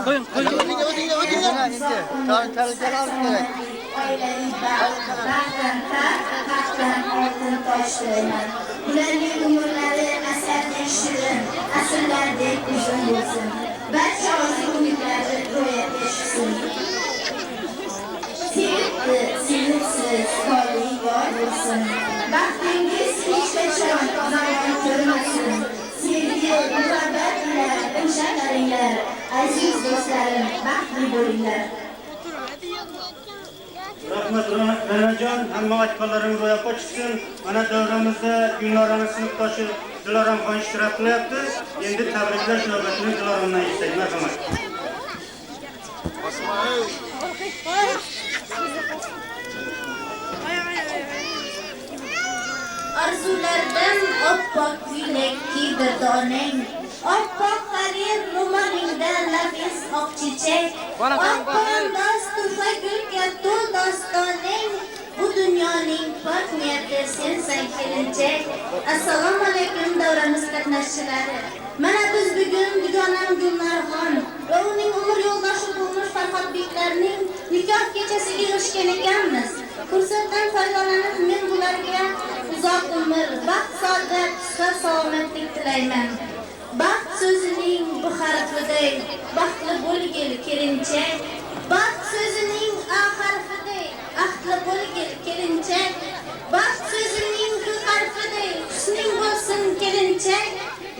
Koyun. Ularning umurlari asarning shirin, asrlardek uzun bo'lsin. Barcha orzu-umidlari ro'yobga chiqsin. Sevibdi, sevibsiz, xoling yor bo'lsin. Baxtingiz hech qachon zavol ko'rmasin. Sevgi, muhabbat bilan imshaqlaringlar. Aziz do'stlarim, baxtli bo'linglar. Rahmat Ranajon, hamma aytganlaring ro'yobga chiqsin. Mana davramizda Gulnoraning sinfdoshi Diloramxon ishtirok qilyapti. Endi tabriklash navbatini Diloramdan eshitsak, marhamat. Arzulardan oppoq ko'ylak kiydirdi onang. Oppoq qarin ro'molingda nafis oq chechak. Oppoq dostufa gulga to'l dostoning. Bu dunyoning pok niyati sensan kelinchak. Assalomu alaykum davramiz qatnashchilari. Mana biz bugun dugonam Gulnorxon va uning umr yo'ldoshi bo'lmuş Farhodbeklarning nikoh kechasiga yig'ishgan ekanmiz. Fursatdan foydalanib men bularga uzoq umr, baxt, saodat, sihat, salomatlik tilayman. Baxt so'zining bu harfiday baxtli bo'lgil kelinchak. Baxt so'zining a harfiday baxtli bo'lgil kelinchak. Baxt so'zining bu harfiday husning bo'lsin kelinchak.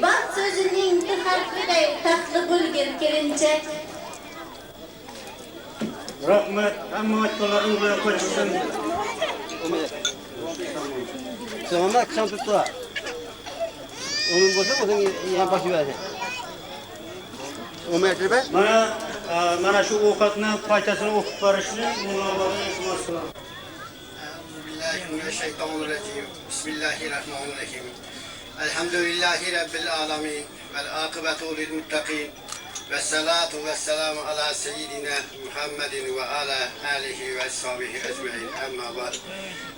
Baxt so'zining bu harfiday taxtli bo'lgil kelinchak. Rahmat, hamma aytganlaring ro'yobga chiqsin. Sonra akşam tuttular. Onun boşu yan başı verdi. O mertebe? Mana shu ovqatni foydasini o'qib berishni munosabatini iltimos qilaman. Euzubillahimineşşeytanirracim. Bismillahirrahmanirrahim. Elhamdülillahi Rabbil alemin. Vel akıbetu lil muttaqin. Vessalatu vesselamu ala seyyidina Muhammedin ve ala alihi ve sahbihi ecmaîn. Amma ba'd.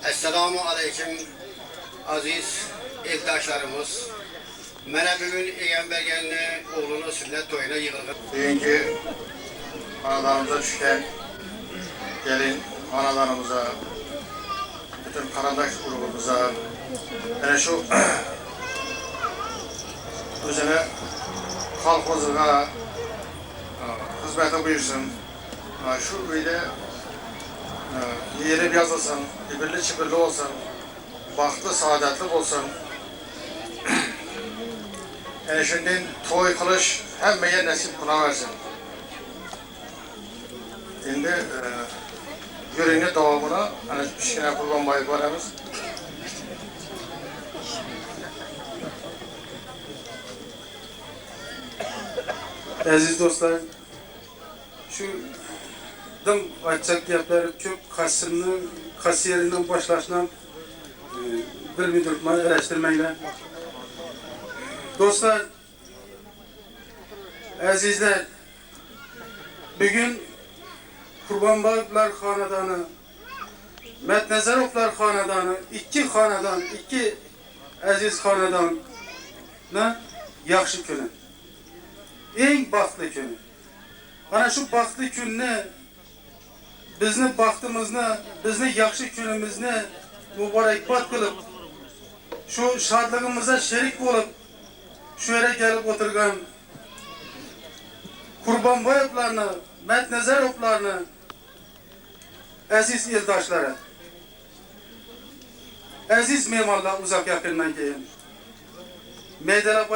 Esselamu aleyküm aziz evdaşlarımız. Mənə bugün Peyğəmbərgənli oğlunu sünnet toyuna yığılır. Bugünkü analarımıza düşkən gelin analarımıza, bütün karandaş grubumuza, yani şu özünü halkımıza hizmete buyursun. Şu öyle yeri yazılsın, ibirli çibirli olsun, bahtlı, saadetli olsun. Yani şimdi toy kılış hemmeye nasip kılaversin. Şimdi yürüyünün devamına hani pişkine kurban bayık varımız. Aziz dostlar, şu dım açacak yapları çok kasiyerinden başlaşından bir müdürtme eleştirmeyle. Dostlar, azizler, bugün Kurban Bayıklar Hanedanı, Metnezarovlar Hanedanı, iki aziz hanedanına yaxşı günü. En baxtlı günü. Ana şu baxtlı gününü, bizni baxtımızını, bizni yaxşı günümüzünü mübarekbat kılıp, şu şadlığımıza şerik olup, şu yere gelip oturgan Kurban Bayıklarını, Metnezarovlarını, aziz yoldaşları, aziz memarlar uzak yakından gelin. Meydana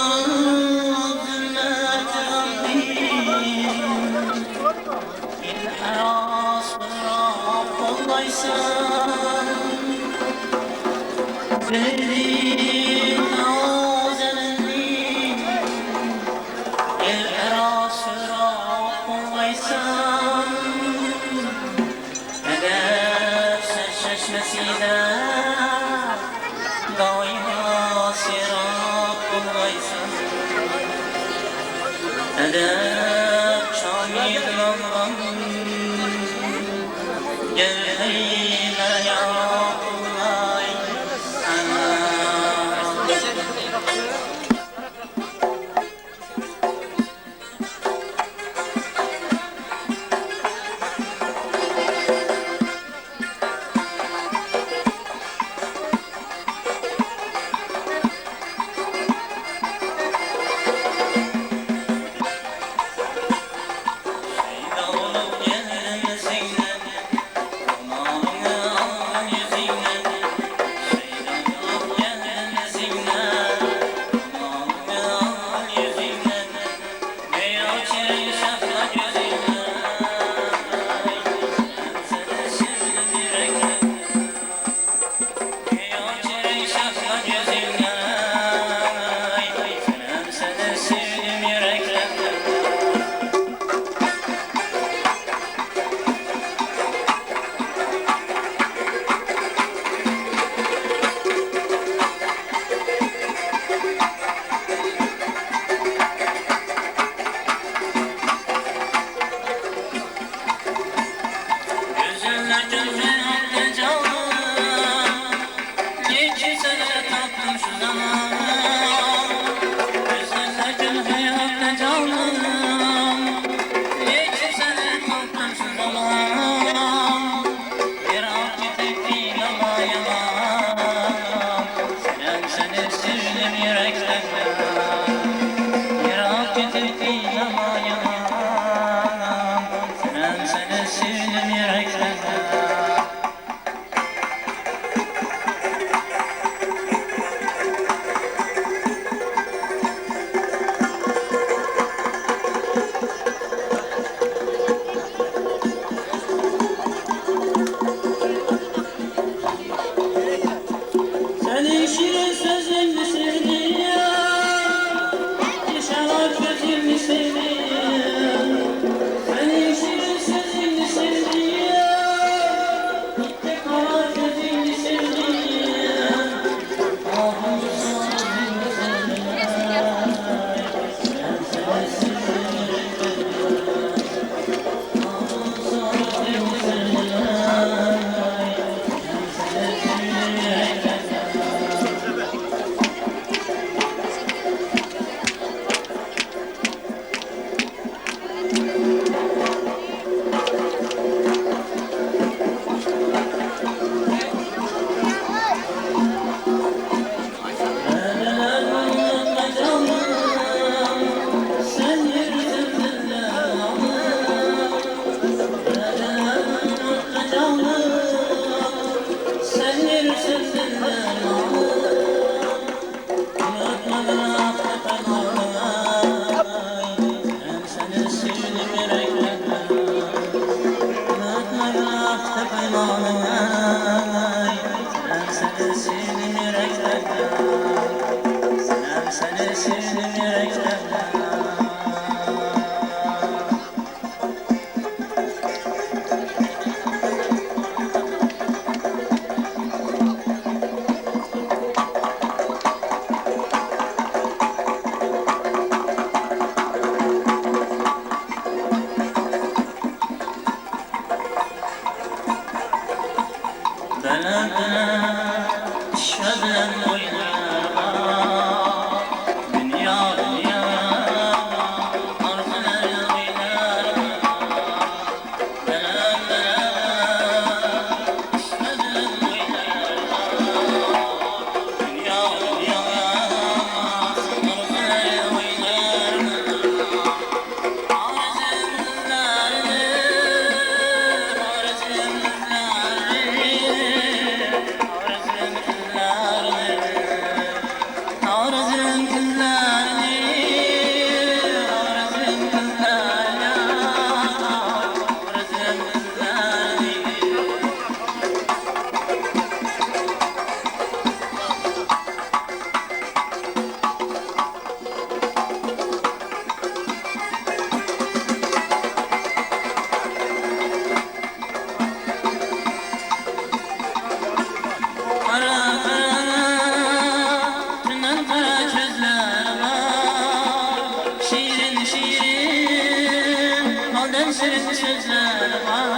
Anan şirin sözler var,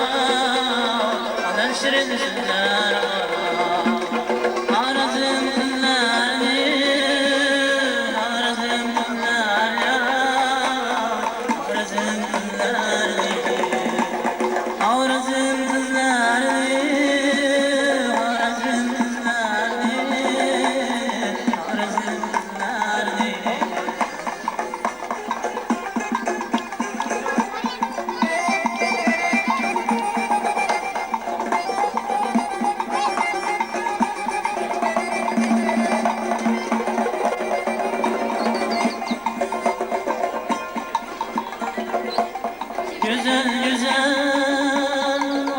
anan şirin sözler var. Arazım günlerdir, arazım günler ya, arazım günlerdir. Arazım günlerdir, arazım günlerdir, arazım günlerdir. Güzel güzel,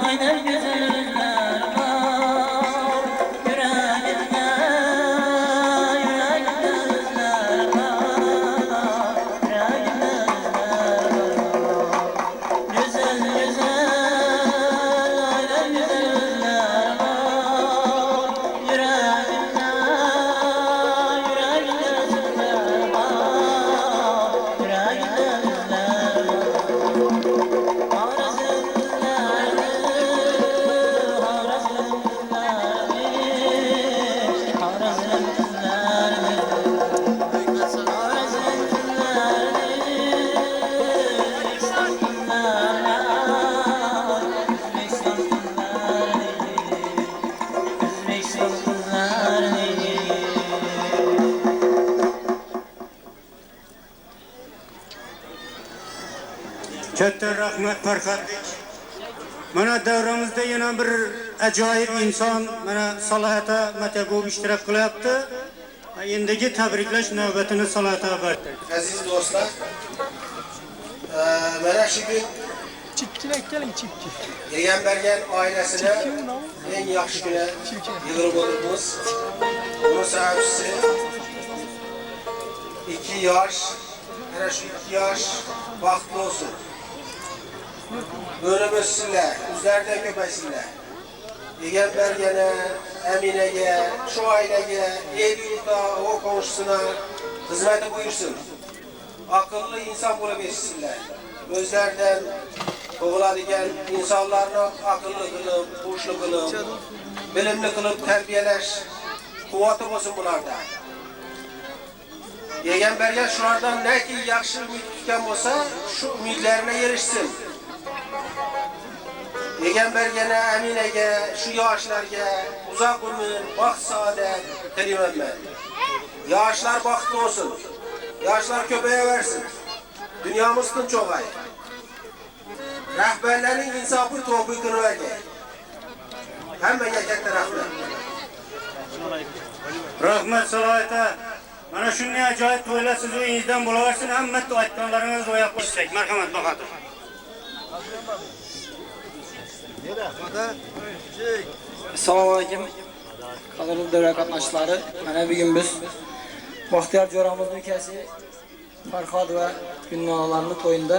aynen güzel özler var. Yüreğimde, yüreğimde özler var. Yüreğimde özler var. Güzel güzel, aynen güzel özler var. Yüreğimde, yüreğimde özler var. Yüreğimde özler var. Katta rahmat Farhatbek. Mana davramizda yana bir ajoyib inson mana salohiyata matagub ishtirok qilyapti. Endigi tabriklash navbatini salohiyatga berdi. Aziz do'stlar, mana shu gün Yegenbergen ailesine en yaxshi kuni yig'ilib o'tiribmiz. Bunun sababchisi 2 yosh, mana shu 2 yosh baxtli olsun. Böyle ösünler, üzerinde köpeysinler. Yegenbergen'e, Emine'ye, şu aileye, el yurda, o komşusuna hizmeti buyursun. Akıllı insan bulabilsinler. Gözlerden kovuladigan insanlarını akıllı kılıp, huşlu kılıp, bilimli kılıp terbiyeleş, kuvveti olsun bunlarda. Yegenbergen şulardan ne ki yaxşı ümit tutken olsa, şu ümitlerine erişsin. Yegenbergen'e, Emine'ye, şu yaşlarga, uzak ömür, baxt saadet tilayman ben. Yaşlar baxtlı olsun, yaşlar köpeye versin. Dünyamız tinch olg'ay. Rahbarlarning insofi tawfiqini bergay. Hammaga katta rahmat. Rahmat salohiyata. Mana shunday ajoyib to'ylar siz o'yingizdan bo'laversin, hamma aytganlaringiz ro'yab qo'ysak. Marhamat Bahodir. Assalomu alaykum. Qadrli davra qatnashchilari, mana bugun biz Baxtiyor Jo'ramizning ukasi Farhod va Gulnonalarning to'yida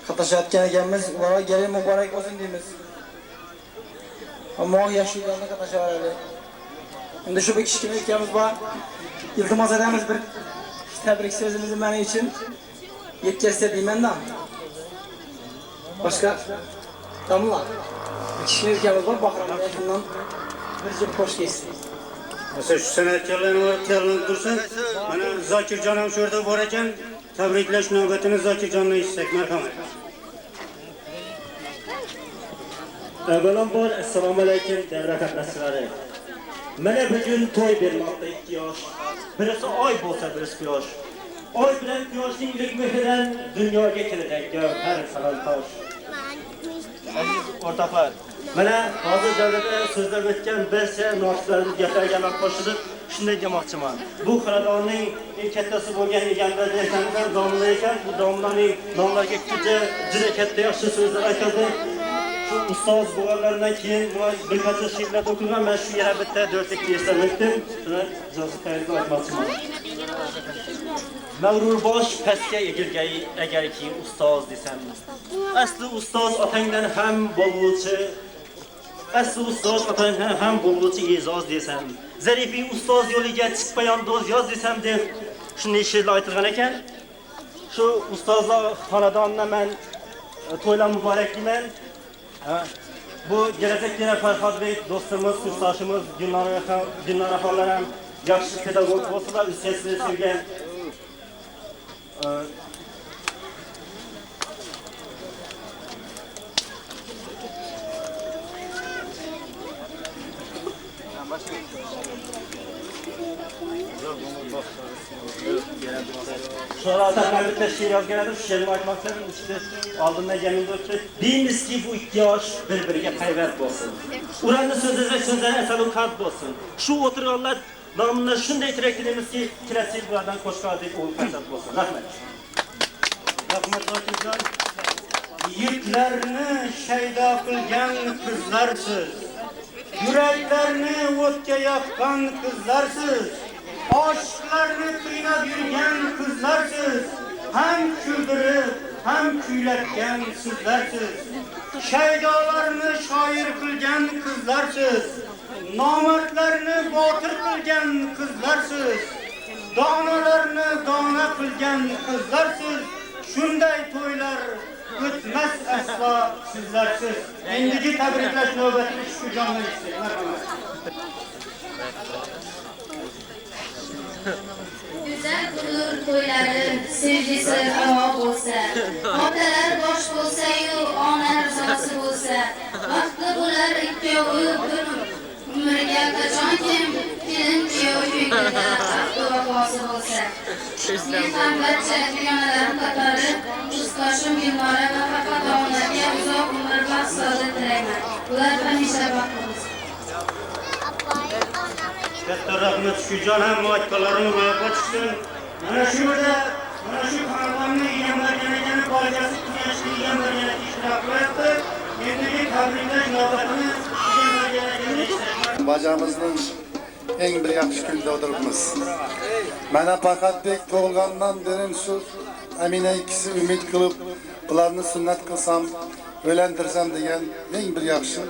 qatnashayotgan ekanmiz. Ularga gelin muborak bo'lsin deymiz. Ammo yaxshi yillarni qatnashaveradi. Endi shu bir kichkina ukamiz bor. İltimos edamiz bir tabrik sözümüzü men için yetkazsa deyman-da. Boshqa tamla. Kichkina ukamiz bor, Bahrom yaqindan bir jip xo'sh kelsin. Mesela şu sanatkarlarni o'rtalarida tursin. Mana Zokirjon ham shu yerda bor ekan. Tabriklash navbatini Zokirjondan eshitsak, marhamat. Avvalambor assalomu alaykum davra qatnashchilari. Mana bugun to'y bermoqda 2 yosh. Birisi oy bo'lsa, birisi quyosh. Oy bilan quyoshning ilik mehridan dunyoga kelgan gavhar salantosh. Aziz o'rtoqlar, mana hozir davrada so'zlab o'tgan barcha noslarning gaplariga qo'shilib shunday demoqchiman. Bu xonadonning eng kattasi bo'lgan egamlar ekanlar, domla ekan. Bu domlaning nomlariga juda katta yaxshi so'zlar aytildi. Şu ustoz bo'lganlardan keyin bir qancha she'rlar o'qilgan. Men shu yerga bitta 4 ta eslam aytdim. Shuni jozib tayyorlab aytmoqchiman. Mag'rurbosh pastga egilgay agarki ustoz desam. Asli ustoz otangdan ham bo'luvchi. Asli ustoz otangdan ham bo'luvchi e'zoz desam. Zarifi ustoz yo'liga chiqpayandoz yoz desam deb shunday she'rlar aytilgan ekan. Shu ustozlar xonadonidan men to'ylar muborak deyman. Bu kelajakda Farhodbek do'stimiz, kursdoshimiz, Gulnora xonlar ham yaxshi pedagog bo'lsalar, sizni sevgan Şurada bitta she'r yozgan edim, shu she'rni aytmoqchi edim. İşte oldindan yanimda o'tdi. Deymizki bu ikki yosh bir-biriga payvand bo'lsin. Ularning so'zlari asalu qalb bo'lsin. Shu o'tirganlar nomidan shunday tilak tilaymizki, kelasi yillardan qo'shqordek o'g'il farzand bo'lsin. Rahmat. Rahmat Rokibjon. Yigitlarni shaydo qilgan qizlarsiz. Yuraklarni o'tga yoqqan qizlarsiz. Aşklarını qiynab yurgan qizlarsiz. Ham kuldirib, ham kuylatgan sizlarsiz. Shaydolarni shoir qilgan qizlarsiz. Nomardlarni botir qilgan qizlarsiz. Donalarni dona qilgan qizlarsiz. Shunday to'ylar o'tmas aslo sizlarsiz. Endigi tabriklash navbatini shu jondan istayman. Güzel bulur to'ylari, sevgisi havo bo'lsa, otalar bosh bo'lsa-yu, ona rizosi bo'lsa, vaqtli bo'lar ikkovi bir umrga qachonkim kelin kuyov ko'nglida vaqti vafosi bo'lsa. Men ham barcha dugonalarim qatori kursdoshim Gulnora va Farhod onalarga uzoq umr baxt saodat tilayman. Ular hamisha baxtli bo'lsin. Katta rahmat Shujon ham muvakkalarini ro'yobga chiqsin. Mana shu yerda, mana shu xonadonni egamlagan bolasi kuyashni egamlagan ishtirok qilyapti. Endigi tabriklash navbatini egamlagan Bacamızın en bir yaxshi kunda o'tiribmiz. Mana Farhodbek tug'ilgandan beri shu Amina ikkisi umid qilib, ularni sunnat qilsam, o'ylantirsam degan eng bir yaxshi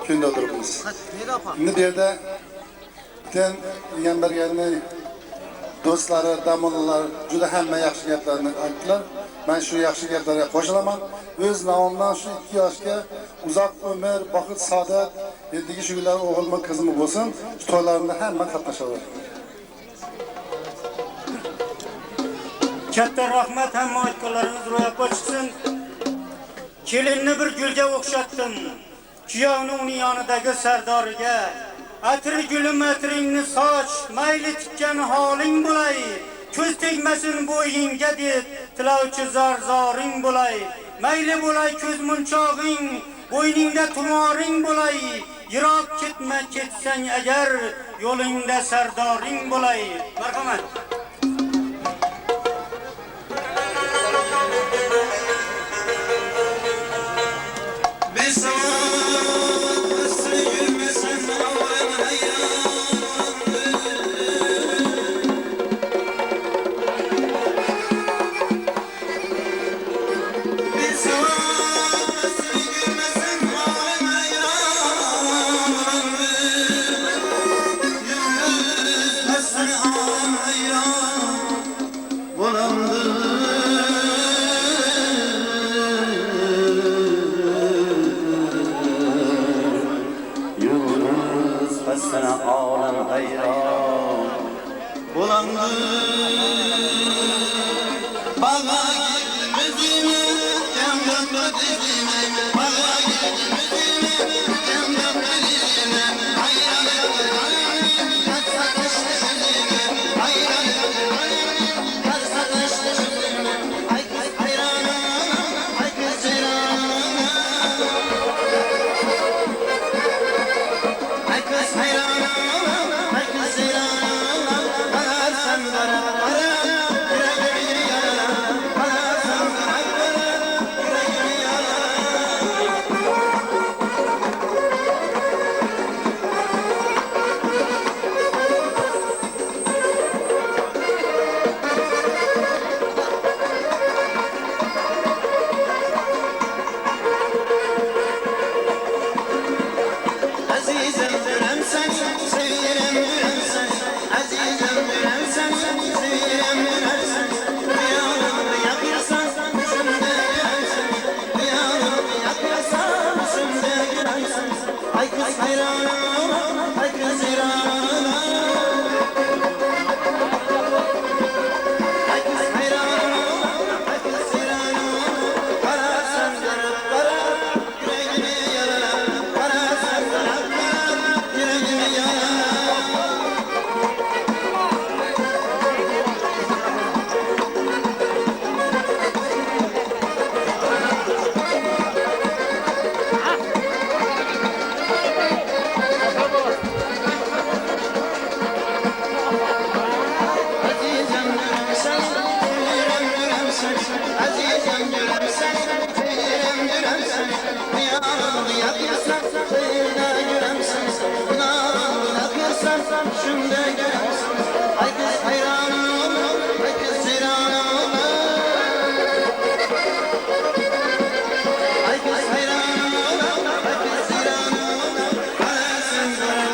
kunda o'tiribmiz. Endi bu yerda Yanbergenni do'stlari, damonalar juda hamma yaxshi gaplarni aytdilar. Men shu yaxshi gaplarga qo'shilaman. O'z nomimdan shu 2 yoshga uzoq umr, baxt, saodat, endigi shular o'g'ilmi, qizmi bo'lsin, shu to'ylarida hamma qatnashadi. Katta rahmat hamma aytganlaringiz ro'yobga chiqsin. Kelinni bir gulga o'xshatdim. Kuyovni uning yonidagi sardoriga. Atri gülüm atringni soch, mayli tikkan holing bo'lay. Ko'z tegmasin bo'yingga deb, tilovchi zoring bo'lay. Mayli bo'lay ko'z munchog'ing, bo'yningda tumoring bo'lay. Yiroq ketma ketsang agar, yo'lingda sardoring bo'lay. Marhamat. hayranım, ay kız hayranım. Ay kız hayranım, ay kız hayranım. Kara saçlarım kara, yüreğimi yarar. Kara saçlarım kara, yüreğimi yarar. Azizem gülüm sen, sevirem gülüm sen. Azizem gülüm sen, sevirem gülüm sen. Dünyanı yapıyorsan, sevda gülüm sen. Dünyanı yapıyorsan, şimdi gülüm sen. Ay kız hayranım, ay kız hayranım. Ay kız hayranım, ay kız hayranım. Karasın kara,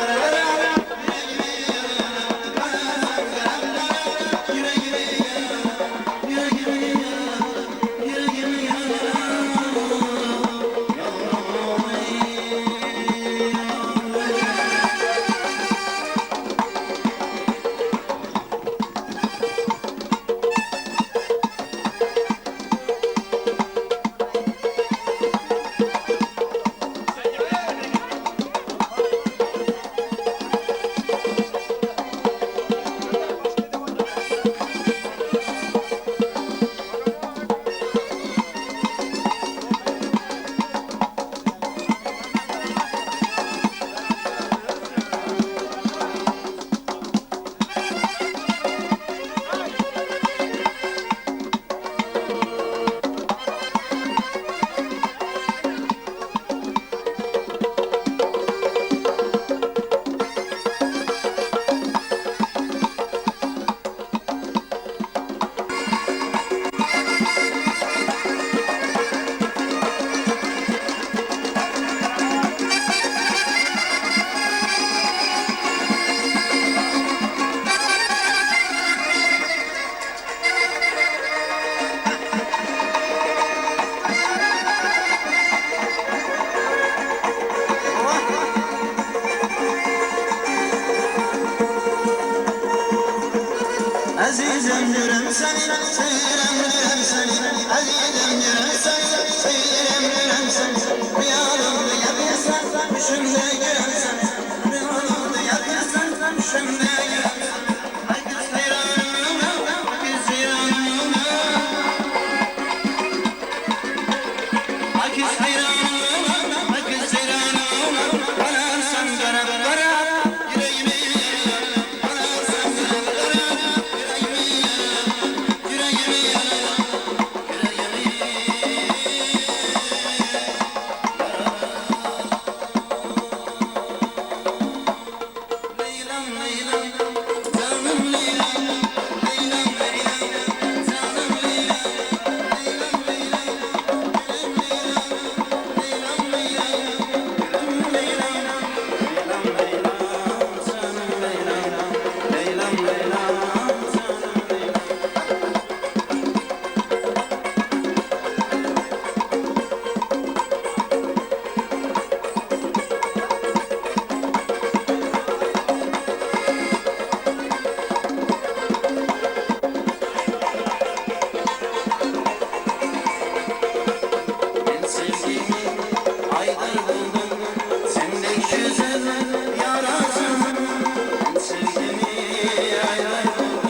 azizem gülüm sen, sevirem gülüm sen. Azizem gülüm sen, sevirem gülüm sen. Rüyalarımda yapıyorsan, düşümde gülüm sen. Rüyalarımda yapıyorsan, düşümde gülüm sen. Ay kız hayranım, ay kız hayranım. Ay kız hayranım, ay kız hayranım. Kanarsan kara kara, yüreğimi yarar. Kanarsan kara kara, yüreğimi yarar. Leylam leylam, canım leylam. Leylam leylam, canım leylam. Leylam leylam, gülüm leylam. Leylam leylam, gülüm leylam. Leylam leylam, canım leylam. Leylam leylam, canım leylam. Ben sevgimi aydınladım, senden güzel yarasın. Ben sevgimi aydınladım,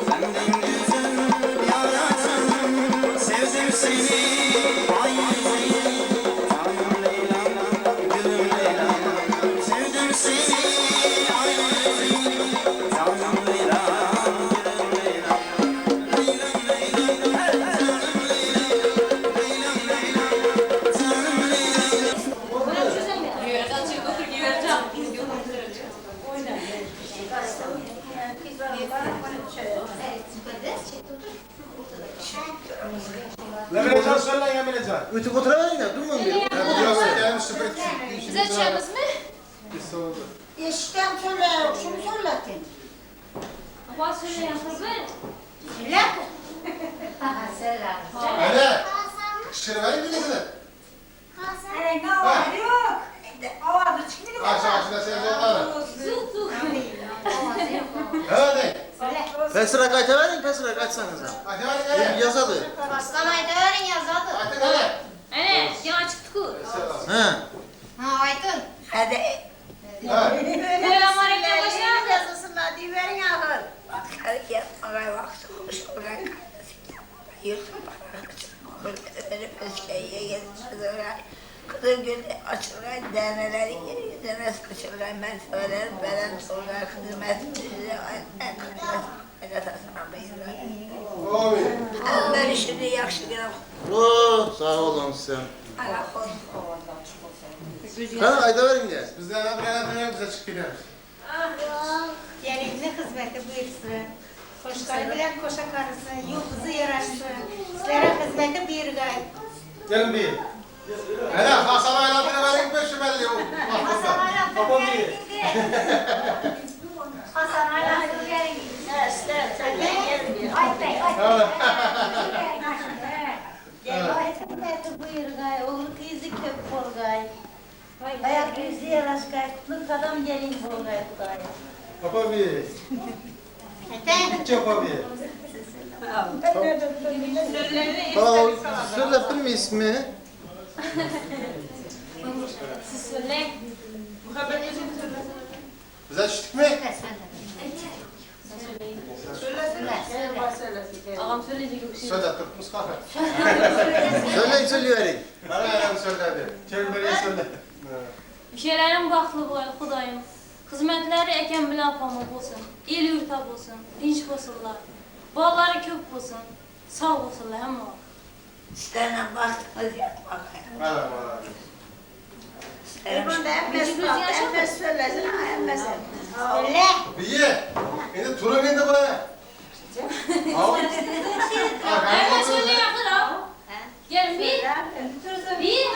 senden güzel yarasın. Sevdim seni, ay canım Leylam, gülüm Leylam. Sevdim seni, ay canım Leylam, gülüm Leylam. Leylam Leylam, canım Emrecan söyle Emrecan. Ötüp oturamadın ya, durma bir. Zechemiz mi? Eşitten söyle, şunu söyletin. Ama söyleyen kızı. Söyle. Selam. Öyle. Şırvayı bir de. Ne var yok. Avadı çıkmıyor. Pesra kaytaverin, pesra kaçsanıza. Yazadı. Başlamaydı öğren yazadı. Ene, yana çıktık. Ha. Ha Aydın. Hadi. Selam aleyküm başkanım. Yazısınlar diye verin ağır. Hareket ağay vakti hoş olan yurtta bakmak benim eskiye gezmezler. Kızıl gül açılgan deneleri yüzüne saçılgan mertebeler veren solgar hizmet bize ben şimdi yaxşı günüm. Oo, sağ olun sen. Allah olsun. Ha, ayda verin ya. Bizden haberler bize çıkıyor. Gelinli hizmeti buyursun. Koşkay bilen koşa karısı, yıldızı yaraşsın. Sizlere hizmeti bir gay. Gelin bir. Hele Hasan Ayla verin 5 belli o. Hasan Ayla Baba bir. Hasan Ayla gelin. Ay bey, ay. Hizmeti buyur gay, oğlu kızı köp bol gay. Ayak yüzü yaraşkay, kutlu kadam gelin bol gay kudaya. Baba bir. Çok bir. Söyledin mi ismi? Siz söyleyin. Bize çıktık mı? Ağam söyleyecek bir şey. Söyle Türk Mustafa. Söyleyin. Bana yalan söyledi. Çelmeriye söyle. Bir şeylerin baklı boyu Xudayım. Hizmetleri eken bilen pamuk olsun. El yurta olsun. Dinç olsunlar. Balları köp olsun. Sağ olsunlar hem o. İsterine baktınız yapmak. Bana. Söyle. Bir. Şimdi turun indi bana. Al. Hemen söyleyin akıra. Gelin bir. Bir.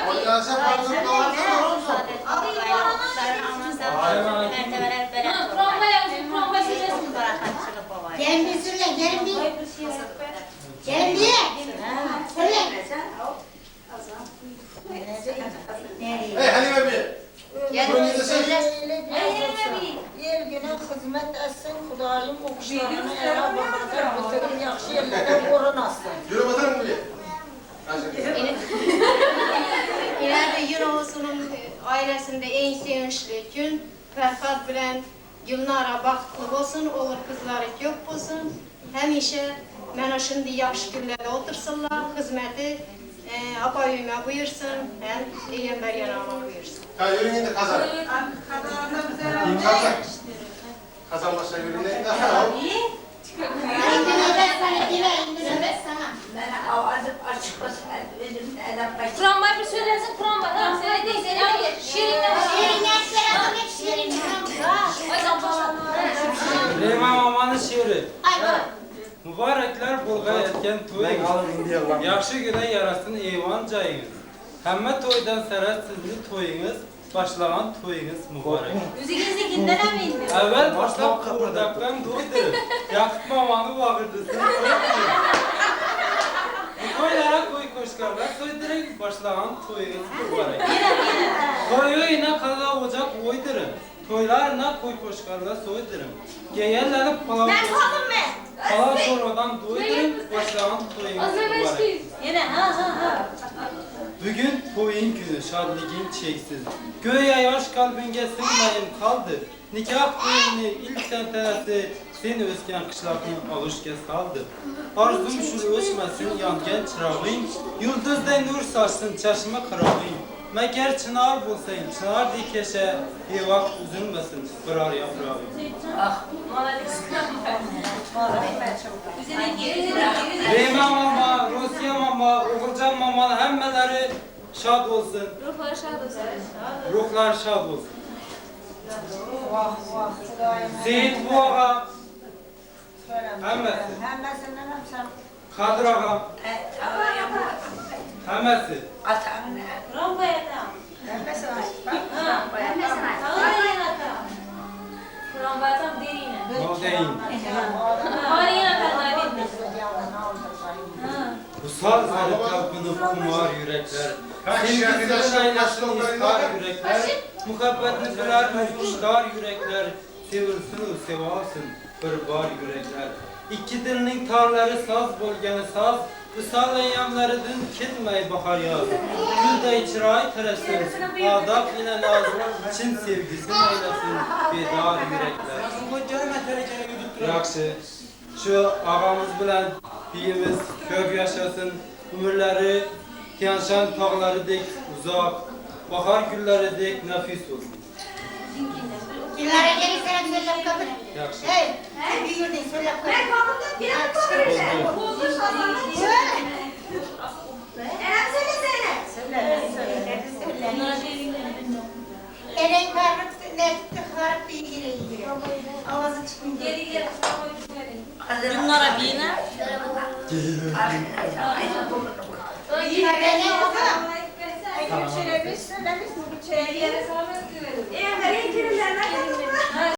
Oynasa fazla dolaşma olsun. Kur'an'da yazın. Kur'an'da söylesin. Gelin bir söyle, gelin bir. Gelin bir. Söyle. Hey Halime bir. Turun indi sen. Yer günü hizmet etsin, Xudayım okuşlarını ele bakmadan bitirim, yaxşı yerlərdə qorunasın. Yürü bakalım buraya. İleride Yunus'un ailesinde en sevinçli gün Ferhat bilen Gülnara baxtlı olsun, olur kızları çok olsun. Həmişə mənə şimdi yaxşı günlərdə otursunlar, hizmeti apa-üyümə buyursun, həm Eyyəmbər yanağıma buyursun. Ha yürü indi kazan. Kazan. Kazan başa yürü indi. Ben avazım açık olsun. Benim neden başım. Kur'an'da bir söylesin. Kur'an'da. Tamam söyledin. Şirinler. Reyman Mamanın şiiri. Mübarekler bulga etken toyunuz. Yaxşı güne yarasın eyvan cayınız. Həmmə toydan sərət sizli toyunuz, başlayan toyunuz mübarək. Üzünüzü günden emin. Əvvəl başlap kurdaktan doydurun. Yakıt mamanı bağırdırsın. Toylara koy koşkarlar, soydurun, başlayan toyunuz mübarək. Toyu yine kaza ocak oydurun. Toylarına koy koşkarlar soydurun. Geyenleri palav sonradan doydurun, başlayan toyunuz mübarək. Yine Bugün toyun günü, şadligin çeksiz. Göğe yaş kalbinge sığmayın kaldı. Nikah toyunu ilk tentenesi sen özgen kışlarını alışke saldı. Arzum şur ölçmesin yangen çırağın, yıldızda nur saçsın çeşme kırağın. Meğer çınar bulsayın, çınar dikeşe, bir vakt üzülmesin, kırar yaprağı. Reymen mama, Rusya mama, Oğulcan mama, hemmeleri şad olsun. ruhları şad olsun. Ruhlar şad olsun. Seyit bu ağa, hemmesi. Həmməsindən həmsən. Kadir ağa, hemmesi. Atanın Kur'an bayatam. Kur'an bayatam derine. O değil. Hali yanatanlar bilmez. Bu saz verip kalbini kumar yürekler. Sevgisinin aylasını iskar yürekler. Muhabbetini birer kuşlar yürekler. Sevilsin o sevasın. bir var yürekler. İki dilinin tarları saz bolganı saz, ısal eyyamlarıdın ketmey bahar yaz. Gülday çıray teresin, adab ile nazım, Çin sevgisini eylesin bedar yürekler. Yaxşı, şu ağamız bilen biyimiz kök yaşasın, ömürleri Tiyanshan tağları dek uzak, bahar gülleri dek nefis olsun. Kimlere gelirsen söylep kabul. Yaxşı. Hey, bir yurdun söylep kabul. Ben kabulda bir an kabul. Bozdur şazanı. Söyle. Eren söylesene. Söyle. Eren karnı nefti harap bilgiyle ilgili. Avazı çıkınca. Bunlara bine. Eren oku. Söylemiş mi? Bir şey. Eğer kirimlerden